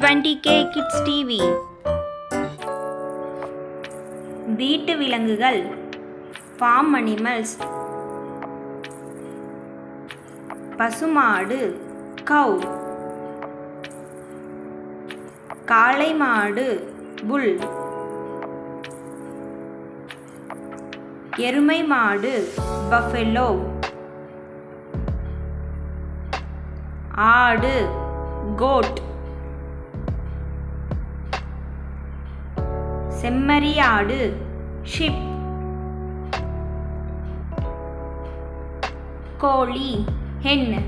20K Kids TV. வீட்டு விலங்குகள், farm animals. பசுமாடு, cow. காளை மாடு, bull. எருமை மாடு, buffalo. ஆடு, goat. செம்மறியாடு, sheep. கோழி, hen.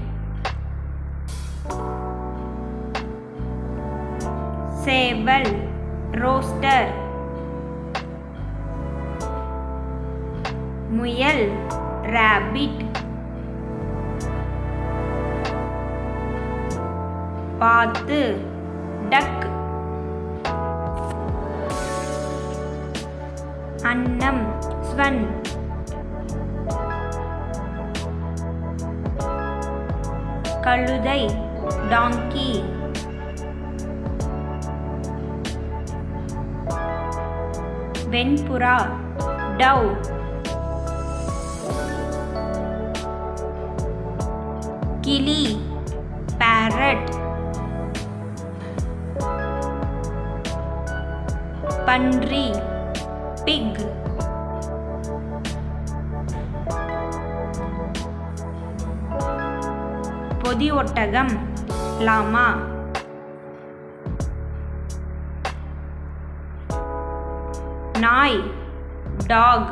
சேவல், rooster. முயல், rabbit. பாத்து, duck. அன்னம், swan. கழுதை, donkey. வெண்புறா, dove. கிளி, parrot. பன்றி, pig. பொதி ஒட்டகம், llama. நாய், dog.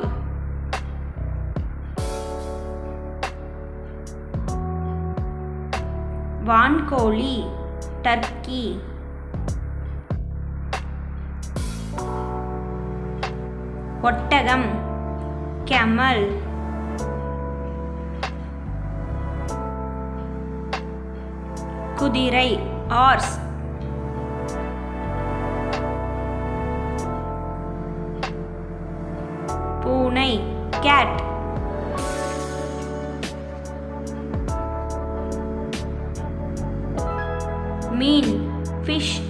வான்கோழி, turkey. ஒட்டகம், camel. குதிரை, horse. பூனை, cat. மீன், fish.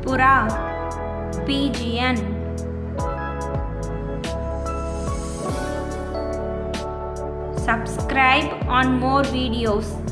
புறா, pigeon. Subscribe on more videos.